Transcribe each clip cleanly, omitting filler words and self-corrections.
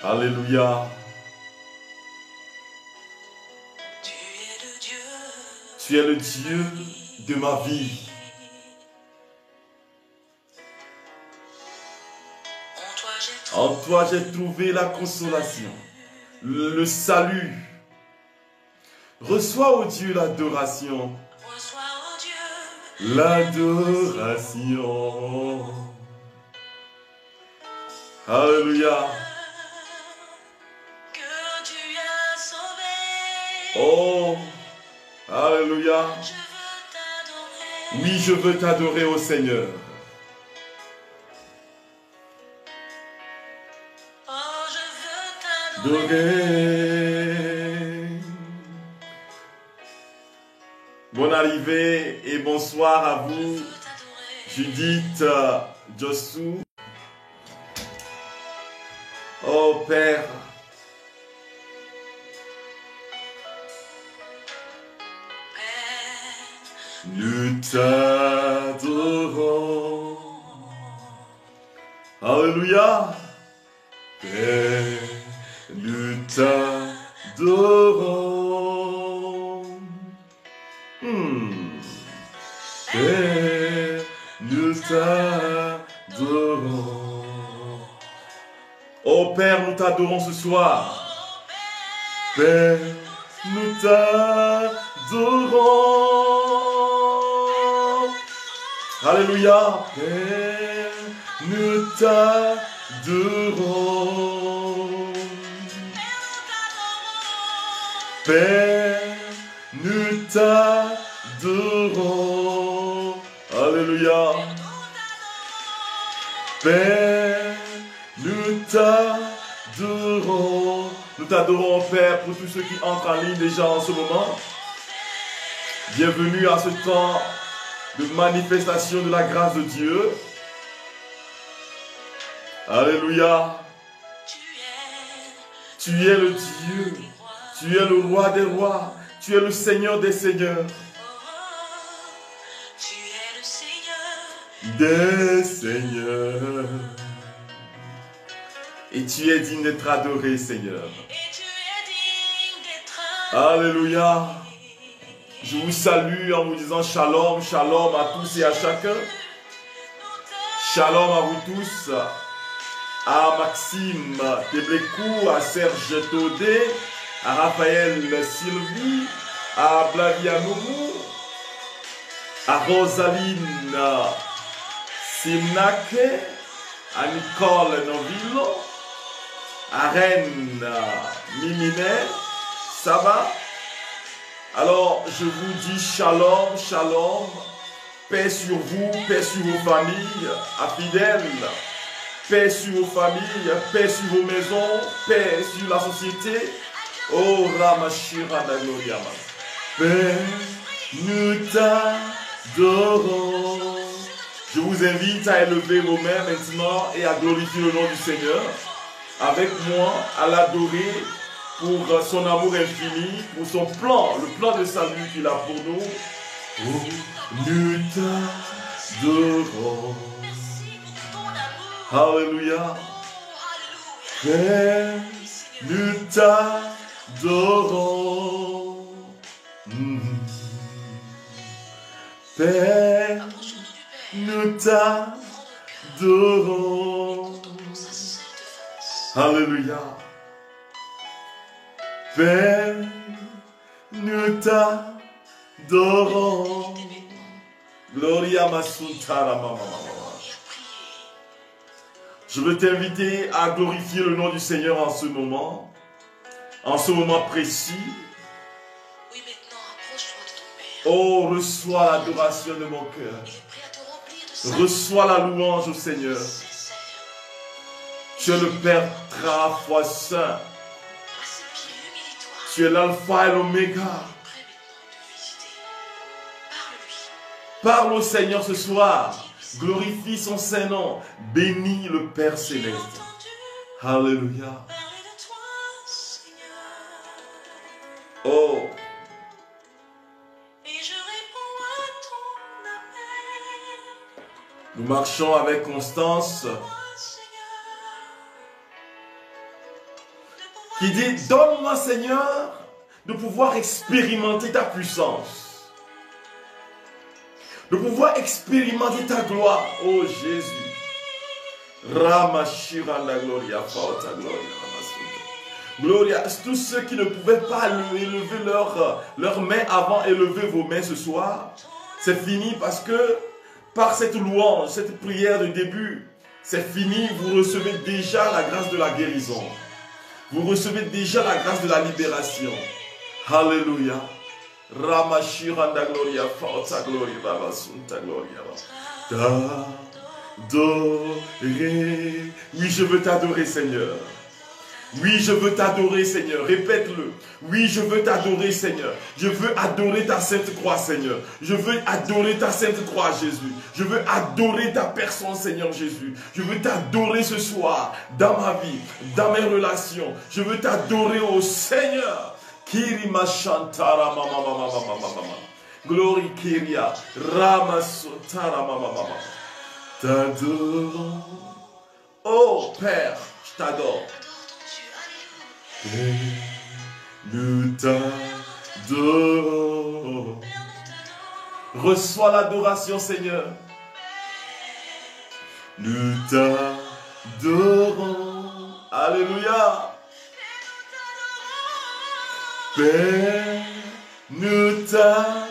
Alléluia. Tu es le Dieu de ma vie. En toi j'ai trouvé la consolation, le salut. Reçois, ô Dieu, l'adoration. L'adoration. Alléluia. Oh, alléluia. Oui, je veux t'adorer, ô Seigneur. Adorer. Bonne arrivée et bonsoir à vous, Judith, Jossou. Oh Père, nous t'adorons. Alléluia. Père, nous t'adorons. Père, nous t'adorons. Oh Père, nous t'adorons ce soir. Père, nous t'adorons. Alléluia. Père, nous t'adorons. Père, nous t'adorons. Alléluia. Père, nous t'adorons. Nous t'adorons, Père, pour tous ceux qui entrent en ligne déjà en ce moment. Bienvenue à ce temps de manifestation de la grâce de Dieu. Alléluia. Tu es le Dieu. Tu es le roi des rois. Tu es le Seigneur des seigneurs. Des seigneurs. Et tu es digne d'être adoré, Seigneur. Alléluia. Je vous salue en vous disant shalom, shalom à tous et à chacun. Shalom à vous tous. À Maxime Teblekou, à Serge Todé, à Raphaël Sylvie, à Blavianoumou, à Rosaline Simnake, à Nicole Novillo, à Reine Mimine. Ça va? Alors, je vous dis shalom, shalom, paix sur vous, paix sur vos familles, à fidèles. Paix sur vos familles, paix sur vos maisons, paix sur la société. Oh Ramashira Nagoriama. Père, nous t'adorons. Je vous invite à élever vos mains maintenant et à glorifier le nom du Seigneur. Avec moi, à l'adorer pour son amour infini, pour son plan, le plan de salut qu'il a pour nous. Oh, nous t'adorons. Alléluia. Père, nous t'adorons. Père, nous t'adorons. Alléluia. Père, nous t'adorons. Gloria Masuntara Mama. Je veux t'inviter à glorifier le nom du Seigneur en ce moment précis. Oh, reçois l'adoration de mon cœur. Reçois la louange au Seigneur. Tu es le Père très fois saint. Tu es l'alpha et l'oméga. Parle au Seigneur ce soir. Glorifie son Saint-Nom. Bénis le Père Céleste. Alléluia. Oh. Nous marchons avec constance qui dit, donne-moi Seigneur de pouvoir expérimenter ta puissance, de pouvoir expérimenter ta gloire, oh Jésus. Ramashiranda Gloria, Forta Gloria, Gloria, tous ceux qui ne pouvaient pas élever leurs mains avant, élevez vos mains ce soir. C'est fini parce que par cette louange, cette prière de début, c'est fini, vous recevez déjà la grâce de la guérison. Vous recevez déjà la grâce de la libération. Alléluia. Ramashiranda Gloria, Forza Gloria, Rabasunta Gloria. T'adorer. Oui, je veux t'adorer, Seigneur. Oui, je veux t'adorer, Seigneur. Répète-le. Oui, je veux t'adorer, Seigneur. Je veux adorer ta sainte croix, Seigneur. Je veux adorer ta sainte croix, Jésus. Je veux adorer ta personne, Seigneur Jésus. Je veux t'adorer ce soir, dans ma vie, dans mes relations. Je veux t'adorer au Seigneur. Kirima Shantara Mama Mama Mama Mama. Glory Kiria. Rama Sotara Mama Mama. T'adore. Oh Père, je t'adore. Nous t'adorons. Reçois l'adoration, Seigneur. Nous t'adorons. Alléluia. Père, nous t'adorons.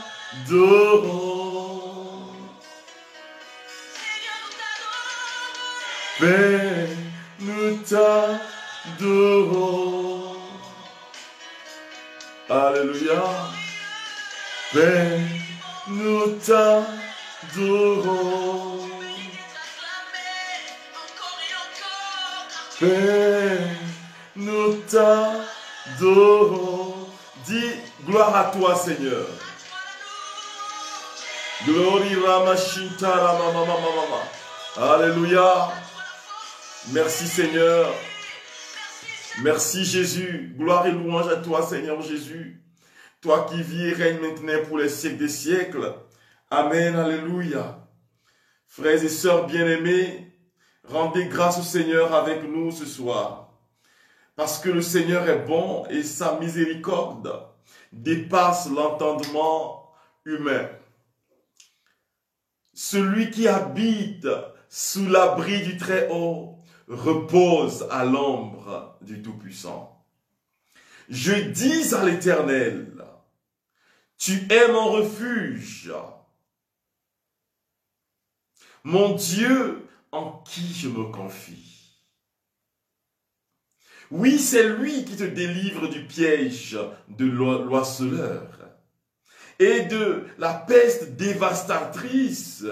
Père, nous t'adorons. Alléluia. Père, nous t'adorons. Père, nous t'adorons. Dis gloire à toi, Seigneur. Glory Ramashita Ramamamamama. Alléluia. Merci, Seigneur. Merci Jésus, gloire et louange à toi Seigneur Jésus, toi qui vis et règnes maintenant pour les siècles des siècles. Amen, alléluia. Frères et sœurs bien-aimés, rendez grâce au Seigneur avec nous ce soir, parce que le Seigneur est bon et sa miséricorde dépasse l'entendement humain. Celui qui habite sous l'abri du Très-Haut repose à l'ombre du Tout-Puissant. Je dis à l'Éternel, tu es mon refuge, mon Dieu en qui je me confie. Oui, c'est lui qui te délivre du piège de l'oiseleur et de la peste dévastatrice.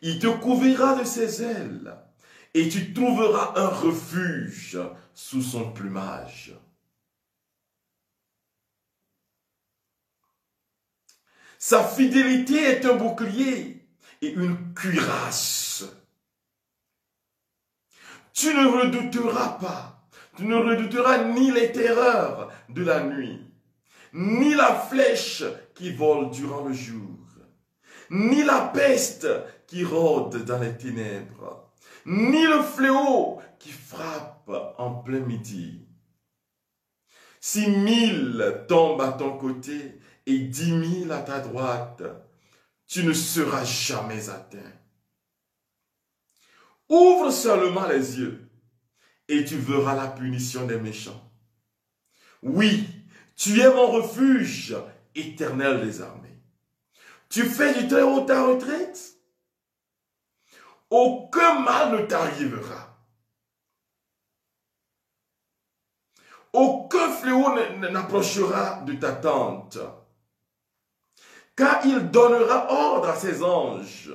Il te couvrira de ses ailes et tu trouveras un refuge sous son plumage. Sa fidélité est un bouclier et une cuirasse. Tu ne redouteras pas, tu ne redouteras ni les terreurs de la nuit, ni la flèche qui vole durant le jour, ni la peste qui rôde dans les ténèbres, ni le fléau qui frappe en plein midi. 6 000 tombent à ton côté et 10 000 à ta droite, tu ne seras jamais atteint. Ouvre seulement les yeux et tu verras la punition des méchants. Oui, tu es mon refuge, Éternel des armées. Tu fais du Très-Haut ta retraite. Aucun mal ne t'arrivera. Aucun fléau n'approchera de ta tente. Car il donnera ordre à ses anges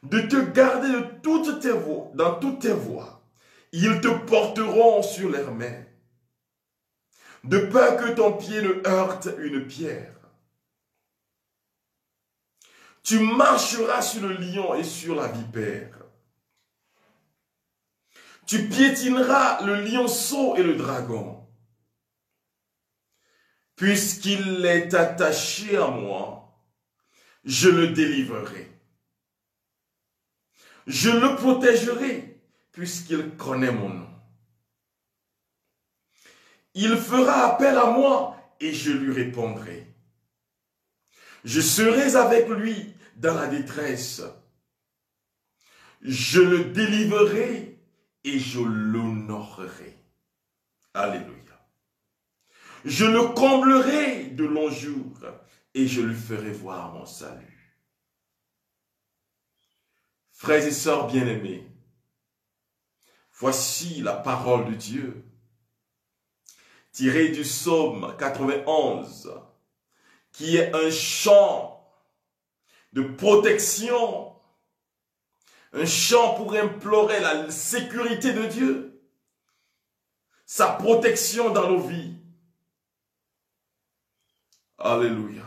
de te garder de toutes tes voies, dans toutes tes voies. Ils te porteront sur leurs mains, de peur que ton pied ne heurte une pierre. Tu marcheras sur le lion et sur la vipère. Tu piétineras le lionceau et le dragon. Puisqu'il est attaché à moi, je le délivrerai. Je le protégerai, puisqu'il connaît mon nom. Il fera appel à moi et je lui répondrai. Je serai avec lui dans la détresse. Je le délivrerai et je l'honorerai. Alléluia. Je le comblerai de longs jours et je lui ferai voir mon salut. Frères et sœurs bien-aimés, voici la parole de Dieu, tirée du psaume 91, qui est un chant de protection, un chant pour implorer la sécurité de Dieu, sa protection dans nos vies. Alléluia.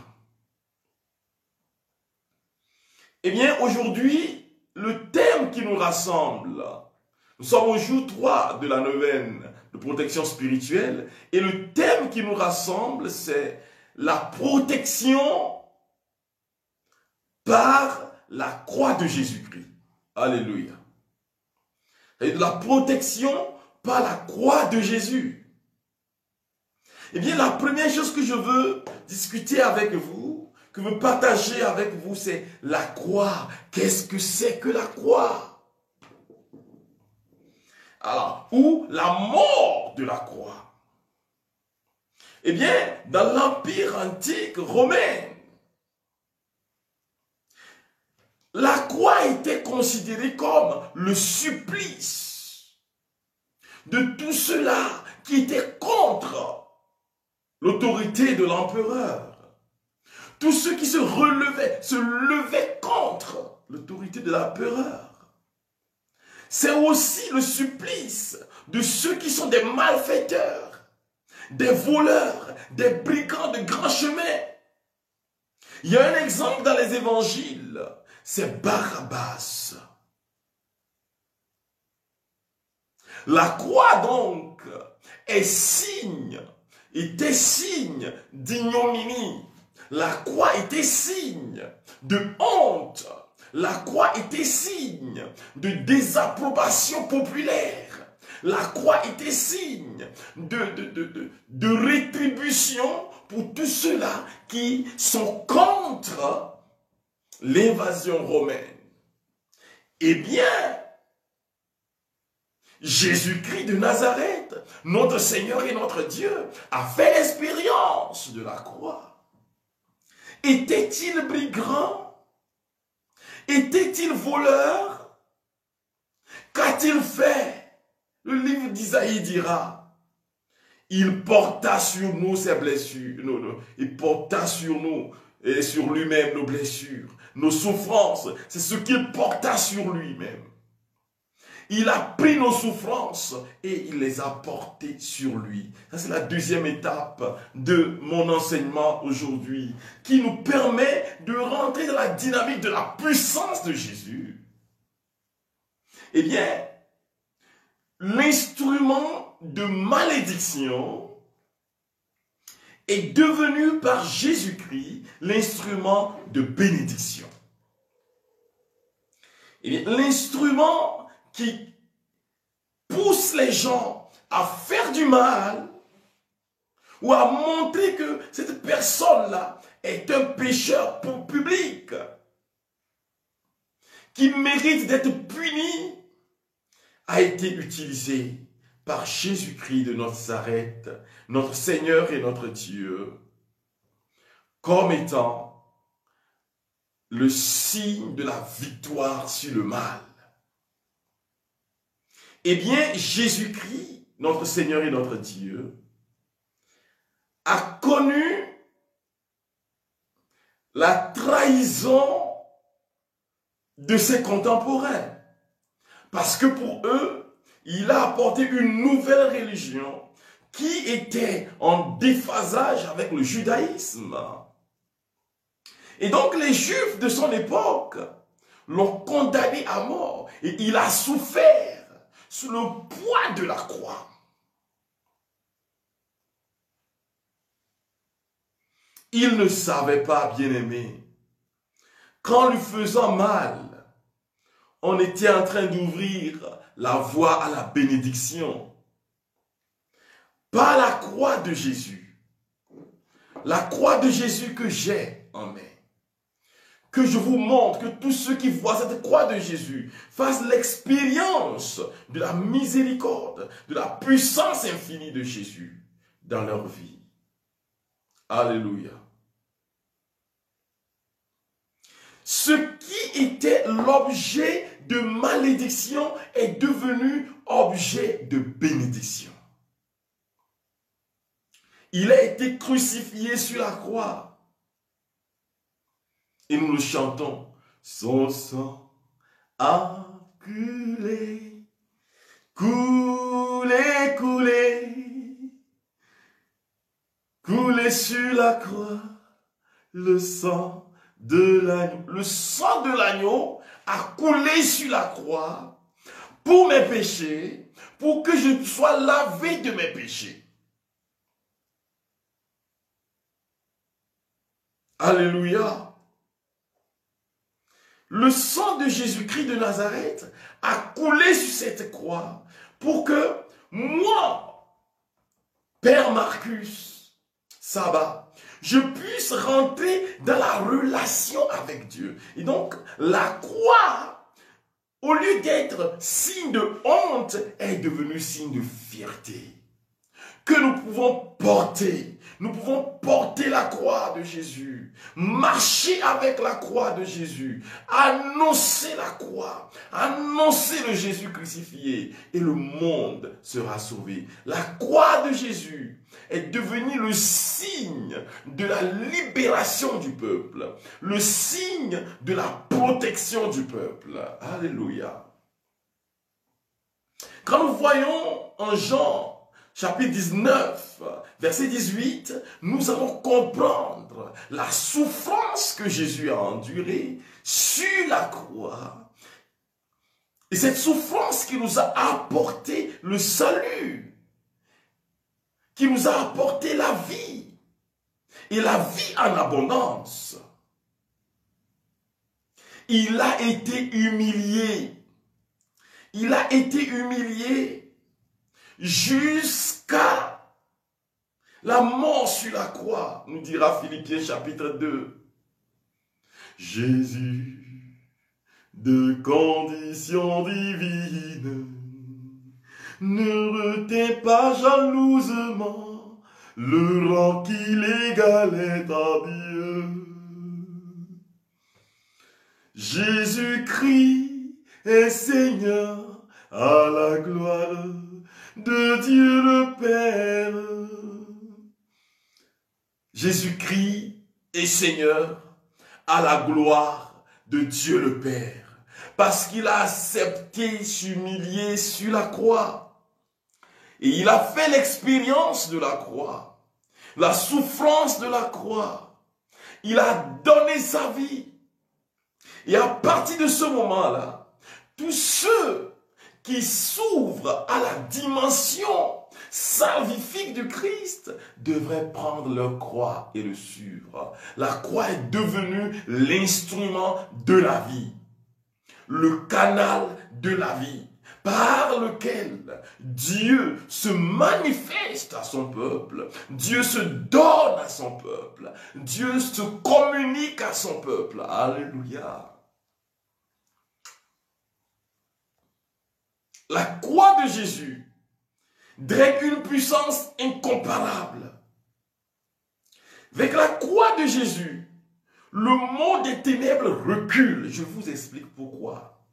Eh bien, aujourd'hui, le thème qui nous rassemble, nous sommes au jour 3 de la neuvaine de protection spirituelle, et le thème qui nous rassemble, c'est la protection par la croix de Jésus-Christ. Alléluia. Et la protection par la croix de Jésus. Eh bien, la première chose que je veux discuter avec vous, que je veux partager avec vous, c'est la croix. Qu'est-ce que c'est que la croix? Alors, ou la mort de la croix. Eh bien, dans l'Empire antique romain, la croix était considérée comme le supplice de tous ceux-là qui étaient contre l'autorité de l'empereur. Tous ceux qui se levaient contre l'autorité de l'empereur. C'est aussi le supplice de ceux qui sont des malfaiteurs, des voleurs, des brigands de grands chemins. Il y a un exemple dans les évangiles, c'est Barabbas. La croix donc était signe d'ignominie. La croix était signe de honte. La croix était signe de désapprobation populaire. La croix était signe de rétribution pour tous ceux-là qui sont contre l'invasion romaine. Eh bien, Jésus-Christ de Nazareth, notre Seigneur et notre Dieu, a fait l'expérience de la croix. Était-il brigand? Était-il voleur? Qu'a-t-il fait? Le livre d'Isaïe dira, il porta sur nous ses blessures, il porta sur nous et sur lui-même nos blessures, nos souffrances, c'est ce qu'il porta sur lui-même. Il a pris nos souffrances et il les a portées sur lui. Ça, c'est la deuxième étape de mon enseignement aujourd'hui, qui nous permet de rentrer dans la dynamique de la puissance de Jésus. Eh bien, l'instrument de malédiction est devenu par Jésus-Christ l'instrument de bénédiction. Eh bien, l'instrument qui pousse les gens à faire du mal ou à montrer que cette personne-là est un pécheur public qui mérite d'être puni, a été utilisé par Jésus-Christ de Nazareth, notre Seigneur et notre Dieu, comme étant le signe de la victoire sur le mal. Eh bien, Jésus-Christ, notre Seigneur et notre Dieu, a connu la trahison de ses contemporains. Parce que pour eux, il a apporté une nouvelle religion qui était en déphasage avec le judaïsme. Et donc les Juifs de son époque l'ont condamné à mort. Et il a souffert sous le poids de la croix. Il ne savait pas, bien-aimé, qu'en lui faisant mal, on était en train d'ouvrir la voie à la bénédiction. par la croix de Jésus. La croix de Jésus que j'ai en main. Que je vous montre, que tous ceux qui voient cette croix de Jésus fassent l'expérience de la miséricorde, de la puissance infinie de Jésus dans leur vie. Alléluia. Ce qui était l'objet de malédiction est devenu objet de bénédiction. Il a été crucifié sur la croix. Et nous le chantons. Son sang a coulé, coulé, coulé, coulé sur la croix, le sang de l'agneau. Le sang de l'agneau a coulé sur la croix pour mes péchés, pour que je sois lavé de mes péchés. Alléluia. Le sang de Jésus-Christ de Nazareth a coulé sur cette croix pour que moi, Père Marcus Sabah, je puisse rentrer dans la relation avec Dieu. Et donc, la croix, au lieu d'être signe de honte, est devenue signe de fierté. Que nous pouvons porter. Nous pouvons porter la croix de Jésus, marcher avec la croix de Jésus, annoncer la croix, annoncer le Jésus crucifié et le monde sera sauvé. La croix de Jésus est devenue le signe de la libération du peuple, le signe de la protection du peuple. Alléluia. Quand nous voyons en Jean, chapitre 19, verset 18, nous allons comprendre la souffrance que Jésus a endurée sur la croix. Et cette souffrance qui nous a apporté le salut, qui nous a apporté la vie, et la vie en abondance. Il a été humilié. Il a été humilié jusqu'à la mort sur la croix, nous dira Philippiens chapitre 2. Jésus, de condition divine, ne retint pas jalousement le rang qu'il égalait à Dieu. Jésus-Christ est Seigneur à la gloire de Dieu le Père. Jésus-Christ est Seigneur à la gloire de Dieu le Père, parce qu'il a accepté s'humilier sur la croix. Et il a fait l'expérience de la croix, la souffrance de la croix. Il a donné sa vie. Et à partir de ce moment-là, tous ceux qui s'ouvrent à la dimension salvifique du Christ devraient prendre leur croix et le suivre. La croix est devenue l'instrument de la vie, le canal de la vie, par lequel Dieu se manifeste à son peuple, Dieu se donne à son peuple, Dieu se communique à son peuple. Alléluia. La croix de Jésus drègue une puissance incomparable. Avec la croix de Jésus, le monde des ténèbres recule. Je vous explique pourquoi.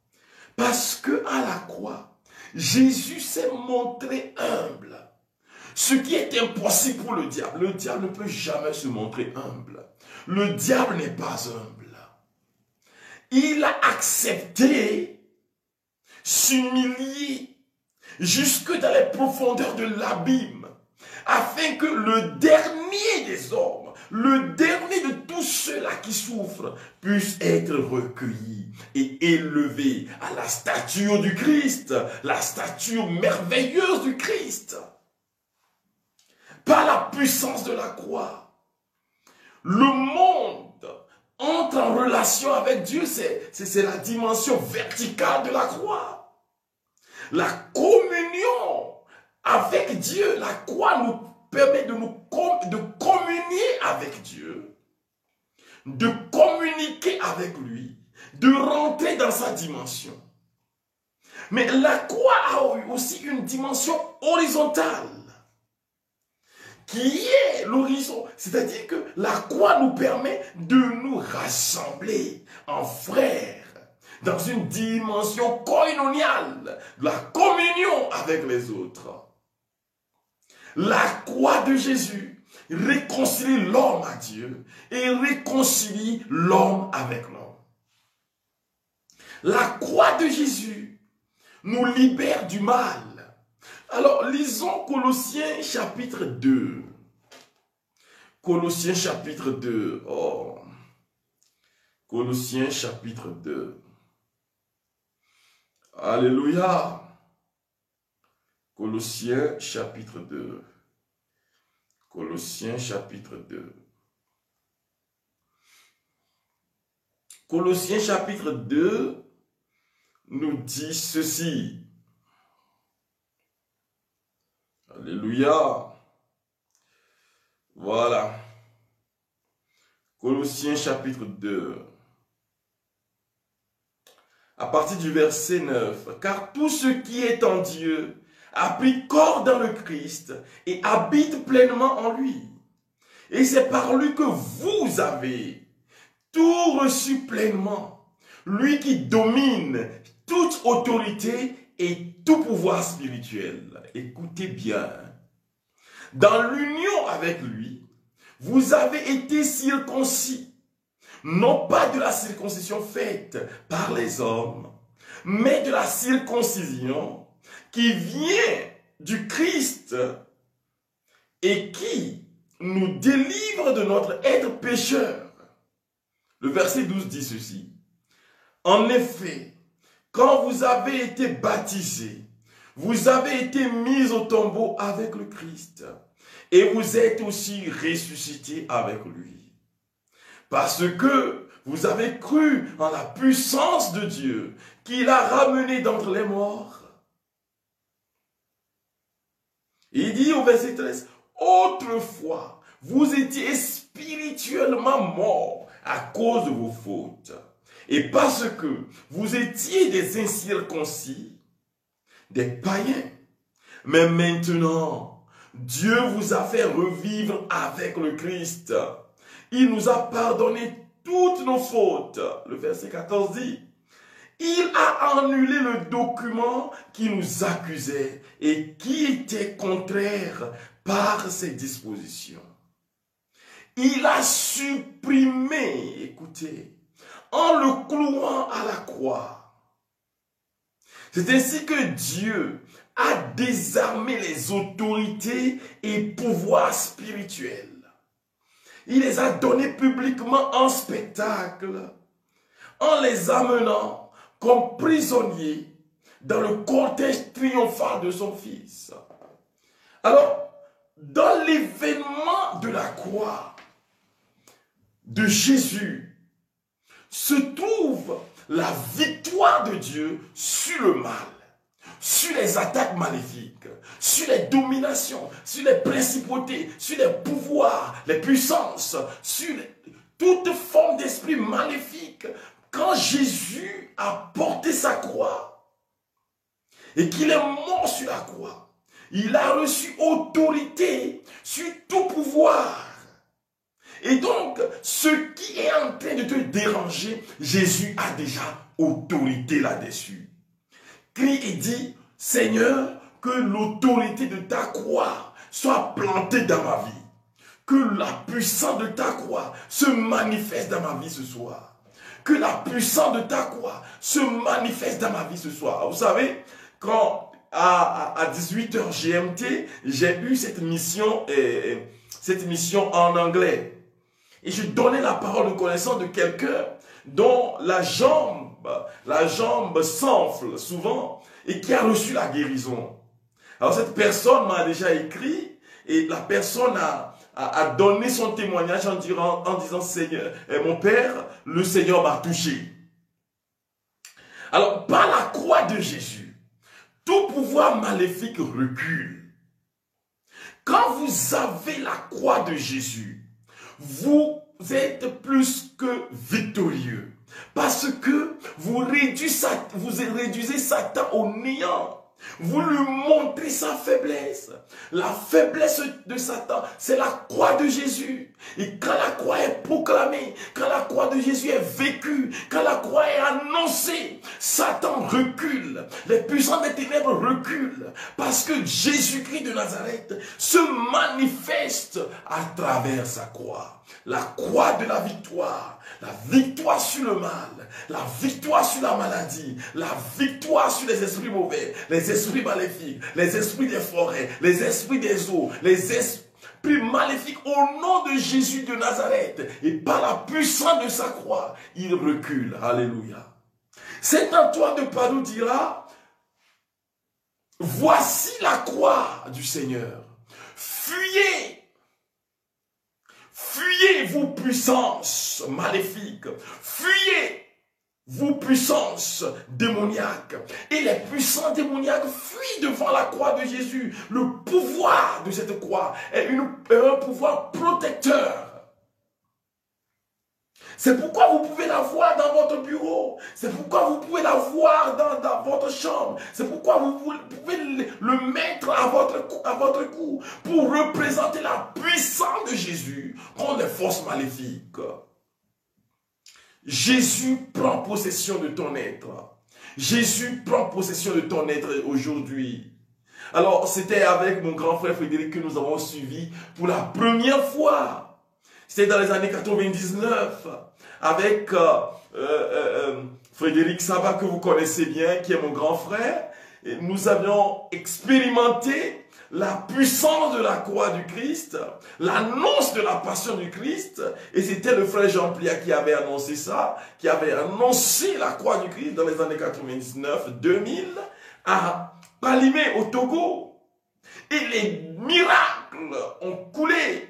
Parce que à la croix, Jésus s'est montré humble. Ce qui est impossible pour le diable. Le diable ne peut jamais se montrer humble. Le diable n'est pas humble. Il a accepté s'humilier jusque dans les profondeurs de l'abîme, afin que le dernier des hommes, le dernier de tous ceux-là qui souffrent, puisse être recueilli et élevé à la stature du Christ, la stature merveilleuse du Christ. Par la puissance de la croix, le monde entre en relation avec Dieu, c'est la dimension verticale de la croix. La communion avec Dieu. La croix nous permet de communier avec Dieu, de communiquer avec lui, de rentrer dans sa dimension. Mais la croix a aussi une dimension horizontale, qui est l'horizon. C'est-à-dire que la croix nous permet de nous rassembler en frères, dans une dimension koinoniale, la communion avec les autres. La croix de Jésus réconcilie l'homme à Dieu et réconcilie l'homme avec l'homme. La croix de Jésus nous libère du mal. Alors, lisons Colossiens chapitre 2. Colossiens chapitre 2. Oh. Colossiens chapitre 2. Alléluia. Colossiens chapitre 2. Colossiens chapitre 2. Colossiens chapitre 2 nous dit ceci. Alléluia. Voilà. Colossiens chapitre 2. À partir du verset 9. Car tout ce qui est en Dieu a pris corps dans le Christ et habite pleinement en lui. Et c'est par lui que vous avez tout reçu pleinement. Lui qui domine toute autorité et tout pouvoir spirituel. Écoutez bien. Dans l'union avec lui, vous avez été circoncis. Non pas de la circoncision faite par les hommes, mais de la circoncision qui vient du Christ et qui nous délivre de notre être pécheur. Le verset 12 dit ceci. En effet, quand vous avez été baptisés, vous avez été mis au tombeau avec le Christ et vous êtes aussi ressuscités avec lui. Parce que vous avez cru en la puissance de Dieu qui l'a ramené d'entre les morts. Il dit au verset 13, autrefois, vous étiez spirituellement morts à cause de vos fautes. Et parce que vous étiez des incirconcis, des païens. Mais maintenant, Dieu vous a fait revivre avec le Christ. Il nous a pardonné toutes nos fautes. Le verset 14 dit, il a annulé le document qui nous accusait et qui était contraire par ses dispositions. Il a supprimé, écoutez, en le clouant à la croix. C'est ainsi que Dieu a désarmé les autorités et pouvoirs spirituels. Il les a donnés publiquement en spectacle, en les amenant comme prisonniers dans le cortège triomphal de son Fils. Alors, dans l'événement de la croix de Jésus, se trouve la victoire de Dieu sur le mal, sur les attaques maléfiques, sur les dominations, sur les principautés, sur les pouvoirs, les puissances, sur toute forme d'esprit maléfique. Quand Jésus a porté sa croix et qu'il est mort sur la croix, il a reçu autorité sur tout pouvoir. Et donc, ce qui est en train de te déranger, Jésus a déjà autorité là-dessus. Crie et dit, Seigneur, que l'autorité de ta croix soit plantée dans ma vie. Que la puissance de ta croix se manifeste dans ma vie ce soir. Que la puissance de ta croix se manifeste dans ma vie ce soir. Vous savez, quand à 18h GMT, j'ai eu cette mission en anglais. Et je donnais la parole de connaissance de quelqu'un dont la jambe s'enfle souvent et qui a reçu la guérison. Alors cette personne m'a déjà écrit et la personne a donné son témoignage en disant Seigneur, mon père, le Seigneur m'a touché. Alors par la croix de Jésus, tout pouvoir maléfique recule. Quand vous avez la croix de Jésus, vous êtes plus que victorieux. Parce que vous réduisez Satan au néant. Vous lui montrez sa faiblesse. La faiblesse de Satan, c'est la croix de Jésus. Et quand la croix est proclamée, quand la croix de Jésus est vécue, quand la croix est annoncée, Satan recule. Les puissants des ténèbres reculent. Parce que Jésus-Christ de Nazareth se manifeste à travers sa croix. La croix de la victoire sur le mal, la victoire sur la maladie, la victoire sur les esprits mauvais, les esprits maléfiques, les esprits des forêts, les esprits des eaux, les esprits maléfiques au nom de Jésus de Nazareth. Et par la puissance de sa croix, il recule. Alléluia. Saint Antoine de Padoue dira, voici la croix du Seigneur. Fuyez. Fuyez vos puissances maléfiques. Fuyez vos puissances démoniaques. Et les puissants démoniaques fuient devant la croix de Jésus. Le pouvoir de cette croix est un pouvoir protecteur. C'est pourquoi vous pouvez la voir dans votre bureau. C'est pourquoi vous pouvez la voir dans votre chambre. C'est pourquoi vous pouvez le mettre à votre cou pour représenter la puissance de Jésus contre les forces maléfiques. Jésus prend possession de ton être. Jésus prend possession de ton être aujourd'hui. Alors, c'était avec mon grand frère Frédéric que nous avons suivi pour la première fois. C'était dans les années 99. Avec Frédéric Sabat, que vous connaissez bien, qui est mon grand frère. Et nous avions expérimenté la puissance de la croix du Christ, l'annonce de la passion du Christ. Et c'était le frère Jean Plia qui avait annoncé ça, qui avait annoncé la croix du Christ dans les années 99-2000 à Palimé, au Togo. Et les miracles ont coulé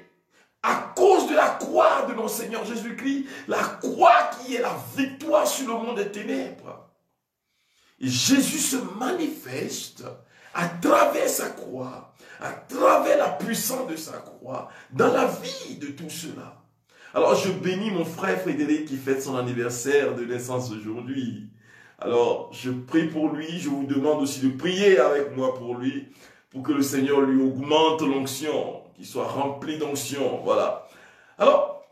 à cause de la croix de notre Seigneur Jésus-Christ, la croix qui est la victoire sur le monde des ténèbres. Et Jésus se manifeste à travers sa croix, à travers la puissance de sa croix, dans la vie de tout cela. Alors je bénis mon frère Frédéric qui fête son anniversaire de naissance aujourd'hui. Alors je prie pour lui, je vous demande aussi de prier avec moi pour lui, pour que le Seigneur lui augmente l'onction, qu'il soit rempli d'onction, voilà. Alors,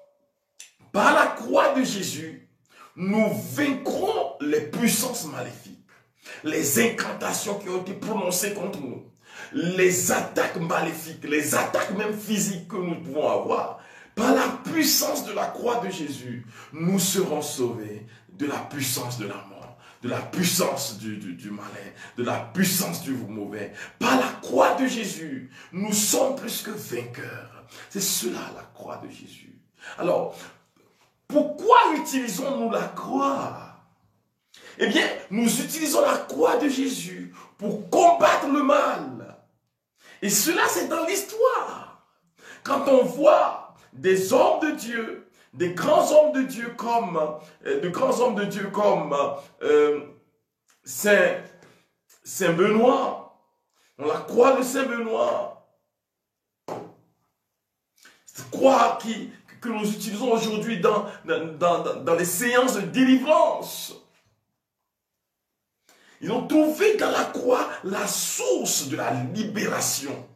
par la croix de Jésus, nous vaincrons les puissances maléfiques, les incantations qui ont été prononcées contre nous, les attaques maléfiques, les attaques même physiques que nous pouvons avoir. Par la puissance de la croix de Jésus, nous serons sauvés de la puissance de la mort, de la puissance du malin, de la puissance du mauvais. Par la croix de Jésus, nous sommes plus que vainqueurs. C'est cela la croix de Jésus. Alors, pourquoi utilisons-nous la croix? Eh bien, nous utilisons la croix de Jésus pour combattre le mal. Et cela, c'est dans l'histoire. Quand on voit des hommes de Dieu, des grands hommes de Dieu comme Saint Benoît, on la croix de Saint Benoît, cette croix que nous utilisons aujourd'hui dans les séances de délivrance. Ils ont trouvé dans la croix la source de la libération.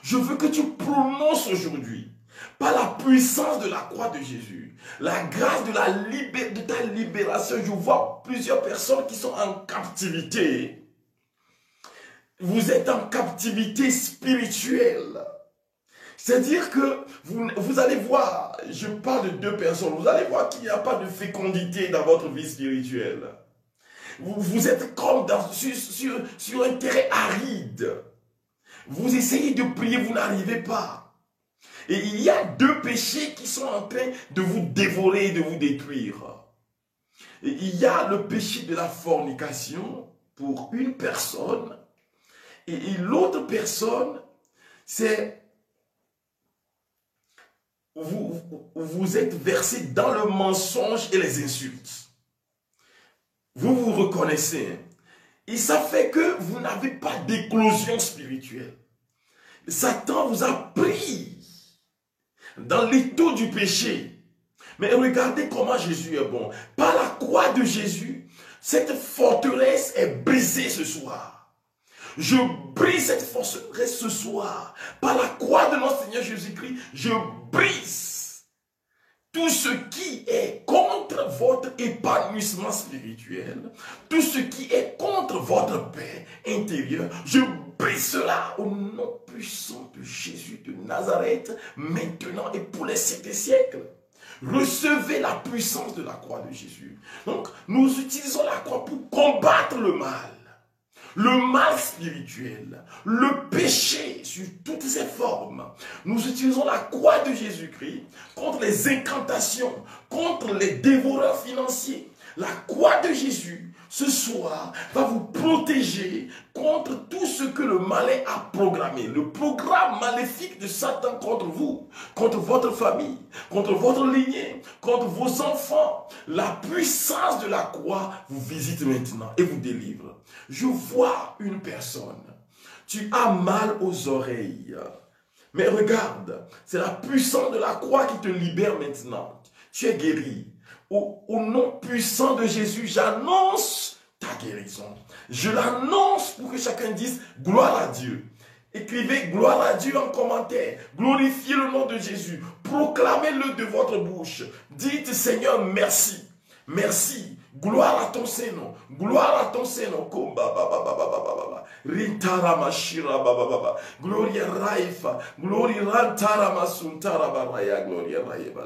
Je veux que tu prononces aujourd'hui, par la puissance de la croix de Jésus, la grâce de ta libération. Je vois plusieurs personnes qui sont en captivité. Vous êtes en captivité spirituelle. C'est-à-dire que vous allez voir, je parle de deux personnes, vous allez voir qu'il n'y a pas de fécondité dans votre vie spirituelle. Vous êtes comme sur un terrain aride. Vous essayez de prier, vous n'arrivez pas. Et il y a deux péchés qui sont en train de vous dévorer, de vous détruire. Et il y a le péché de la fornication pour une personne. Et l'autre personne, c'est vous êtes versé dans le mensonge et les insultes. Vous vous reconnaissez. Et ça fait que vous n'avez pas d'éclosion spirituelle. Satan vous a pris dans l'étau du péché. Mais regardez comment Jésus est bon. Par la croix de Jésus, cette forteresse est brisée ce soir. Je brise cette forteresse ce soir. Par la croix de notre Seigneur Jésus-Christ, je brise tout ce qui est contre votre épanouissement spirituel, tout ce qui est contre votre paix intérieure, je brise cela au nom puissant de Jésus de Nazareth, maintenant et pour les siècles des siècles. Recevez la puissance de la croix de Jésus. Donc, nous utilisons la croix pour combattre le mal spirituel, le péché sur toutes ses formes. Nous utilisons la croix de Jésus-Christ contre les incantations, contre les dévoreurs financiers. La croix de Jésus, ce soir, va vous protéger contre tout ce que le malin a programmé. Le programme maléfique de Satan contre vous, contre votre famille, contre votre lignée, contre vos enfants. La puissance de la croix vous visite maintenant et vous délivre. Je vois une personne. Tu as mal aux oreilles. Mais regarde, c'est la puissance de la croix qui te libère maintenant. Tu es guéri. Au nom puissant de Jésus, j'annonce ta guérison. Je l'annonce pour que chacun dise gloire à Dieu. Écrivez gloire à Dieu en commentaire. Glorifiez le nom de Jésus. Proclamez-le de votre bouche. Dites Seigneur merci. Merci. Gloire à ton Seigneur. Gloire à ton Seigneur. Rintara mashira baba. Gloria raifa. Gloria rantara masuntara baraya. Gloria raifa.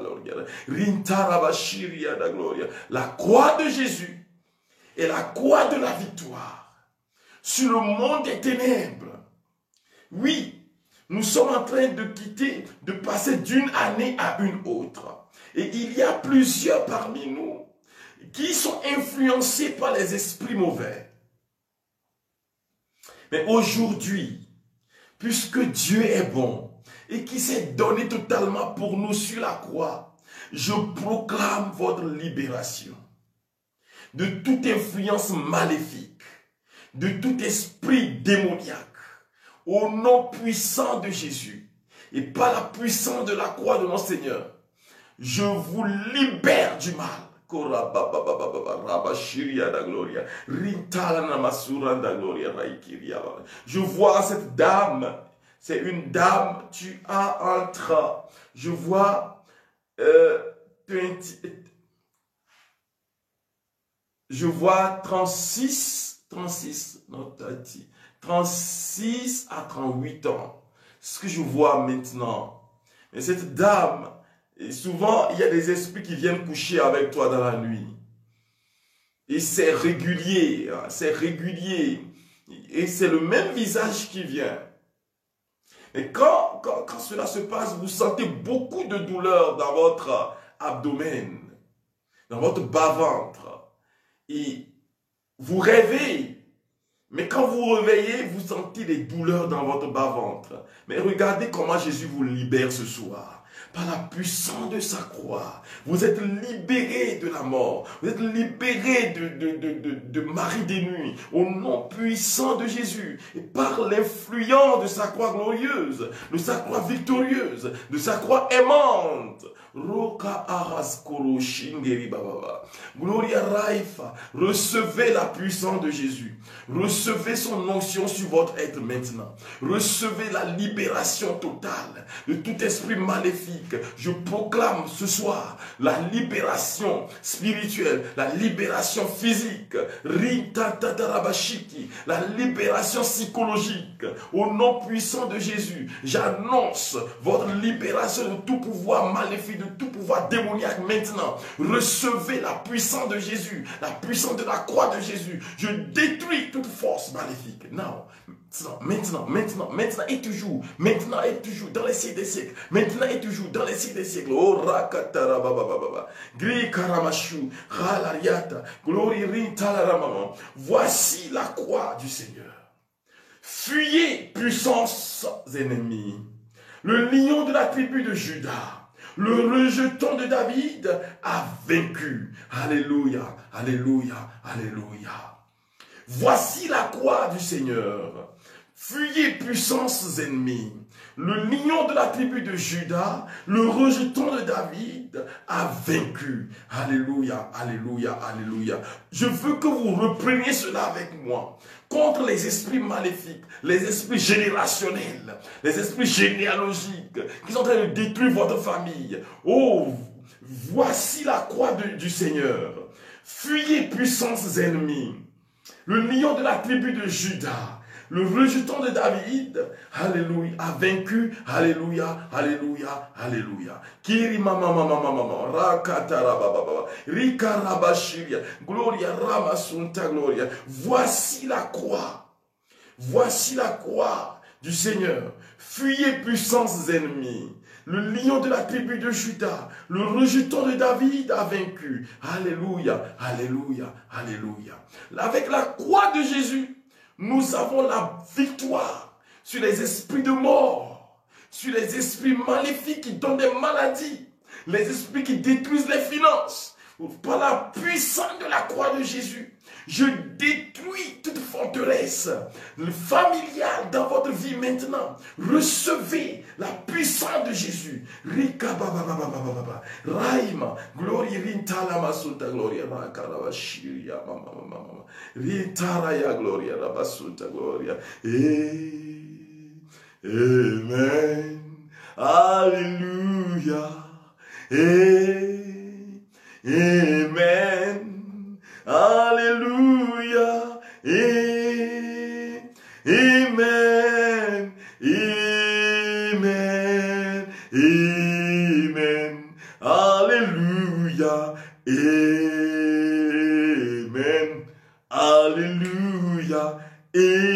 Rintara bashiria da gloria. La croix de Jésus est la croix de la victoire sur le monde des ténèbres. Oui, nous sommes en train de passer d'une année à une autre. Et il y a plusieurs parmi nous qui sont influencés par les esprits mauvais. Mais aujourd'hui, puisque Dieu est bon et qui s'est donné totalement pour nous sur la croix, je proclame votre libération de toute influence maléfique, de tout esprit démoniaque, au nom puissant de Jésus et par la puissance de la croix de notre Seigneur. Je vous libère du mal. Je vois cette dame, c'est une dame, tu as entre, je vois 36 à 38 ans. Ce que je vois maintenant. Et cette dame, et souvent, il y a des esprits qui viennent coucher avec toi dans la nuit. Et c'est régulier, hein, c'est régulier. Et c'est le même visage qui vient. Et quand cela se passe, vous sentez beaucoup de douleur dans votre abdomen, dans votre bas-ventre. Et vous rêvez. Mais quand vous vous réveillez, vous sentez des douleurs dans votre bas-ventre. Mais regardez comment Jésus vous libère ce soir. Par la puissance de sa croix, vous êtes libérés de la mort. Vous êtes libérés de Marie des nuits. Au nom puissant de Jésus. Et par l'influence de sa croix glorieuse, de sa croix victorieuse, de sa croix aimante. Roka araskoro shingeri bababa. Gloria raifa. Recevez la puissance de Jésus. Recevez son onction sur votre être maintenant. Recevez la libération totale de tout esprit maléfique. Je proclame ce soir la libération spirituelle, la libération physique, la libération psychologique. Au nom puissant de Jésus, j'annonce votre libération de tout pouvoir maléfique, de tout pouvoir démoniaque maintenant. Recevez la puissance de Jésus, la puissance de la croix de Jésus. Je détruis toute force maléfique. Maintenant et toujours, dans les siècles des siècles, maintenant et toujours, dans les siècles des siècles. Oh, rakatara baba baba, gri karamashu, halariata, glory rintalarama. Voici la croix du Seigneur. Fuyez, puissances ennemies. Le lion de la tribu de Juda, le rejeton de David, a vaincu. Alléluia, alléluia, alléluia. Voici la croix du Seigneur. Fuyez, puissances ennemies. Le lion de la tribu de Juda, le rejeton de David, a vaincu. Alléluia, alléluia, alléluia. Je veux que vous repreniez cela avec moi. Contre les esprits maléfiques, les esprits générationnels, les esprits généalogiques, qui sont en train de détruire votre famille. Oh, voici la croix du Seigneur. Fuyez, puissances ennemies. Le lion de la tribu de Juda, le rejeton de David, alléluia, a vaincu, alléluia, alléluia, alléluia. Kiri mama mama mama mama, rakatara baba, rikarabashiria, gloria ramasunta gloria. Voici la croix du Seigneur. Fuyez, puissances ennemies. Le lion de la tribu de Juda, le rejeton de David a vaincu. Alléluia, alléluia, alléluia. Avec la croix de Jésus, nous avons la victoire sur les esprits de mort, sur les esprits maléfiques qui donnent des maladies, les esprits qui détruisent les finances. Par la puissance de la croix de Jésus, je détruis toute forteresse familiale dans votre vie maintenant. Recevez la puissance de Jésus. Raima, gloria rintala masunta gloria rakarabashiria mama mama. Rintaraya gloria rabasuta gloria. Amen. Alléluia. Amen. Alléluia. Amen. Amen. Amen. Alléluia. Amen. Alléluia. Amen.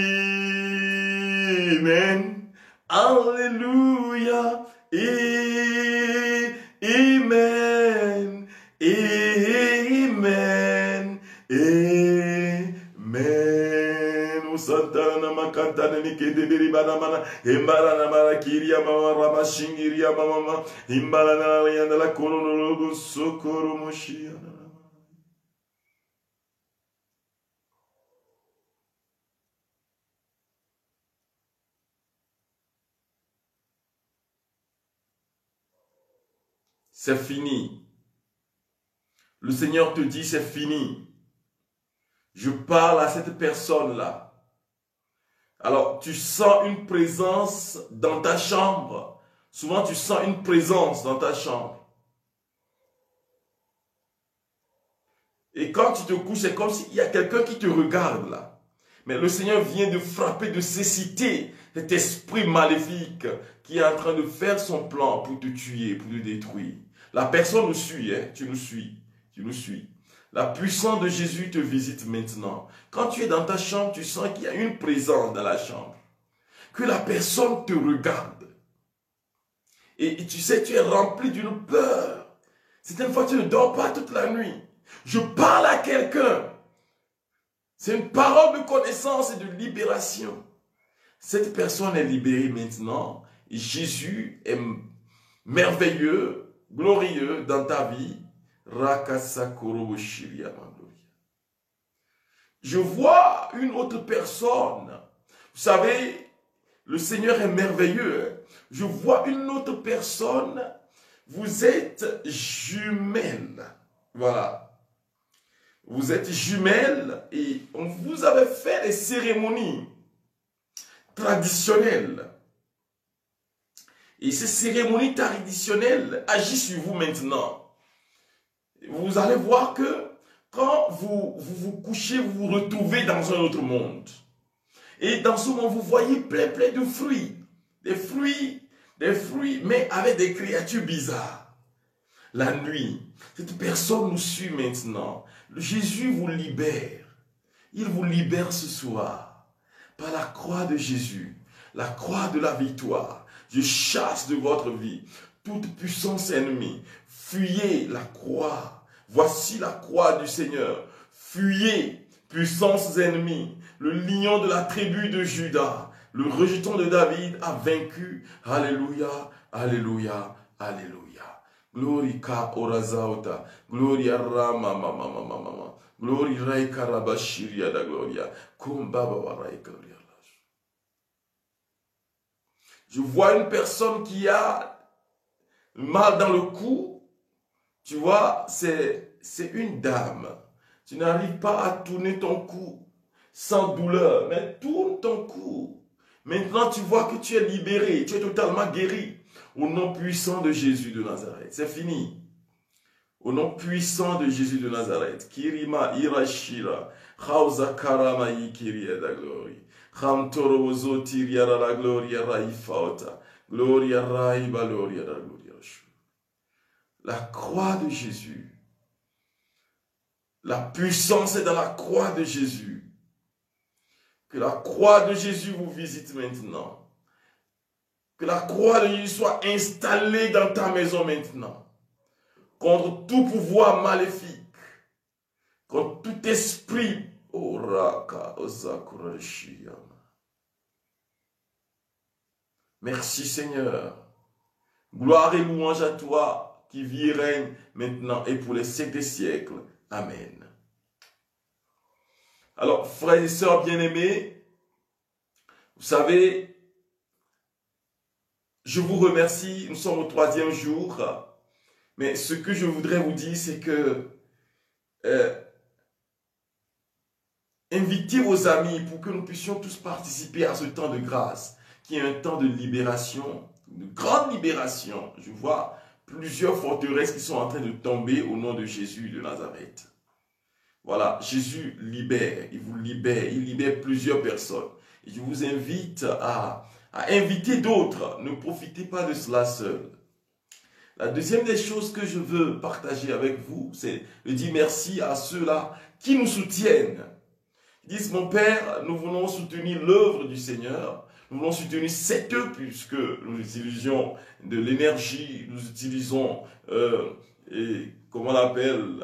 Alléluia. Amen. Amen. Amen. Usantana makantana nikede beribana mana. Embarana mara kiria mama rama shingiria mama. Imbalana yanda la korono sokoro moshia. C'est fini. Le Seigneur te dit, c'est fini. Je parle à cette personne-là. Alors, tu sens une présence dans ta chambre. Souvent, tu sens une présence dans ta chambre. Et quand tu te couches, c'est comme s'il y a quelqu'un qui te regarde là. Mais le Seigneur vient de frapper de cécité cet esprit maléfique qui est en train de faire son plan pour te tuer, pour te détruire. La personne nous suit, hein? Tu nous suis. Tu nous suis. La puissance de Jésus te visite maintenant. Quand tu es dans ta chambre, tu sens qu'il y a une présence dans la chambre. Que la personne te regarde. Et tu sais, tu es rempli d'une peur. Certaines fois, tu ne dors pas toute la nuit. Je parle à quelqu'un. C'est une parole de connaissance et de libération. Cette personne est libérée maintenant. Et Jésus est merveilleux, glorieux dans ta vie. Je vois une autre personne. Vous savez, le Seigneur est merveilleux. Je vois une autre personne. Vous êtes jumelles. Voilà. Vous êtes jumelles et vous avez fait des cérémonies traditionnelles. Et ces cérémonies traditionnelles agissent sur vous maintenant. Vous allez voir que quand vous couchez, vous vous retrouvez dans un autre monde. Et dans ce monde, vous voyez plein de fruits. Des fruits, mais avec des créatures bizarres. La nuit, cette personne nous suit maintenant. Jésus vous libère. Il vous libère ce soir. Par la croix de Jésus, la croix de la victoire. Je chasse de votre vie toute puissance ennemie. Fuyez la croix. Voici la croix du Seigneur. Fuyez, puissances ennemies. Le lion de la tribu de Juda, le rejeton de David a vaincu. Alléluia, alléluia, alléluia. Glorica orazaota. Gloria rama mama mama mama. Gloria raika rabashiria da gloria. Kumbaba warai gloria. Je vois une personne qui a mal dans le cou. Tu vois, c'est une dame. Tu n'arrives pas à tourner ton cou sans douleur, mais tourne ton cou. Maintenant, tu vois que tu es libéré, tu es totalement guéri. Au nom puissant de Jésus de Nazareth. C'est fini. Au nom puissant de Jésus de Nazareth. Kirima irashira. Khauza karama ikiria da glory. Khamtorozo tiriara la gloria raifauta. Gloria raiba gloria da gloria. La croix de Jésus. La puissance est dans la croix de Jésus. Que la croix de Jésus vous visite maintenant. Que la croix de Jésus soit installée dans ta maison maintenant. Contre tout pouvoir maléfique. Contre tout esprit. Merci Seigneur. Gloire et louange à toi qui vis et règne maintenant et pour les siècles des siècles. Amen. Alors, frères et sœurs bien-aimés, vous savez, je vous remercie, nous sommes au 3e jour, mais ce que je voudrais vous dire, c'est que invitez vos amis pour que nous puissions tous participer à ce temps de grâce, qui est un temps de libération, de grande libération. Je vois plusieurs forteresses qui sont en train de tomber au nom de Jésus de Nazareth. Voilà, Jésus libère, il vous libère, il libère plusieurs personnes. Et je vous invite à inviter d'autres. Ne profitez pas de cela seul. La deuxième des choses que je veux partager avec vous, c'est de dire merci à ceux-là qui nous soutiennent. Ils disent, mon Père, nous voulons soutenir l'œuvre du Seigneur. Nous voulons soutenir cette œuvre puisque nous utilisons de l'énergie, nous utilisons, comment on l'appelle,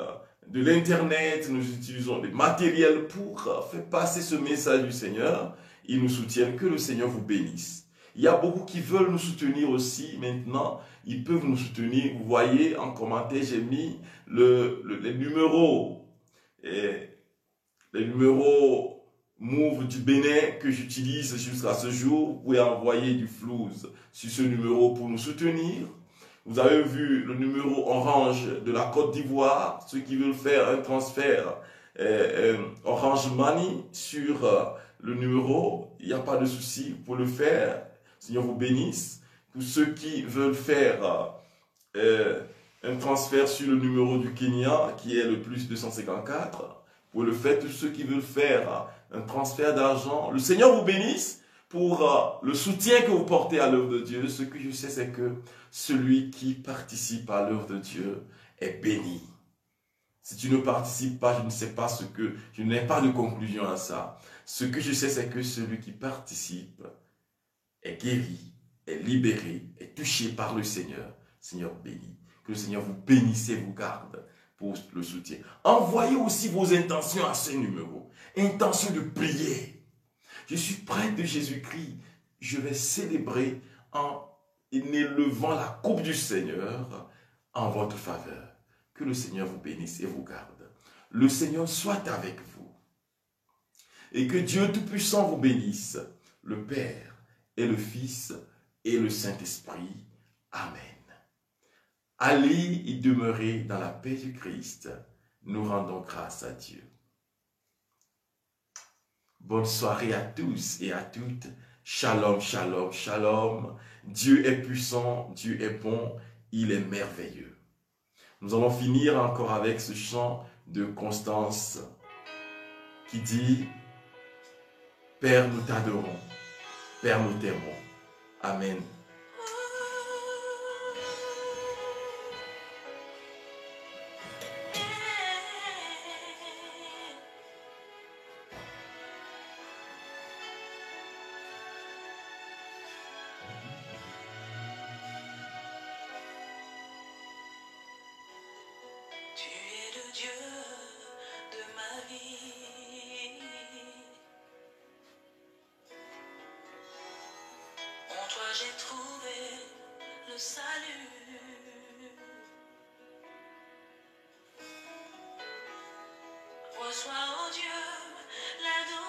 de l'internet, nous utilisons des matériels pour faire passer ce message du Seigneur. Ils nous soutiennent, que le Seigneur vous bénisse. Il y a beaucoup qui veulent nous soutenir aussi maintenant, ils peuvent nous soutenir. Vous voyez, en commentaire, j'ai mis les numéros, les numéros Move du Bénin que j'utilise jusqu'à ce jour. Vous pouvez envoyer du flouze sur ce numéro pour nous soutenir. Vous avez vu le numéro Orange de la Côte d'Ivoire, ceux qui veulent faire un transfert Orange Money sur le numéro, il n'y a pas de souci, vous pouvez le faire. Seigneur vous bénisse. Pour ceux qui veulent faire un transfert sur le numéro du Kenya, qui est le plus 254, vous pouvez le faire. Tous ceux qui veulent faire un transfert d'argent, le Seigneur vous bénisse pour le soutien que vous portez à l'œuvre de Dieu. Ce que je sais, c'est que celui qui participe à l'œuvre de Dieu est béni. Si tu ne participes pas, je ne sais pas je n'ai pas de conclusion à ça. Ce que je sais, c'est que celui qui participe est guéri, est libéré, est touché par le Seigneur. Seigneur béni. Que le Seigneur vous bénisse et vous garde pour le soutien. Envoyez aussi vos intentions à ce numéro. Intention de prier. Je suis prêtre de Jésus-Christ. Je vais célébrer en élevant la coupe du Seigneur en votre faveur. Que le Seigneur vous bénisse et vous garde. Le Seigneur soit avec vous. Et que Dieu Tout-Puissant vous bénisse, le Père et le Fils et le Saint-Esprit. Amen. Allez y demeurer dans la paix du Christ. Nous rendons grâce à Dieu. Bonne soirée à tous et à toutes. Shalom, shalom, shalom. Dieu est puissant, Dieu est bon, il est merveilleux. Nous allons finir encore avec ce chant de Constance qui dit « Père, nous t'adorons, Père, nous t'aimons. » Amen. J'ai trouvé le salut. Reçois, oh Dieu, l'adoration.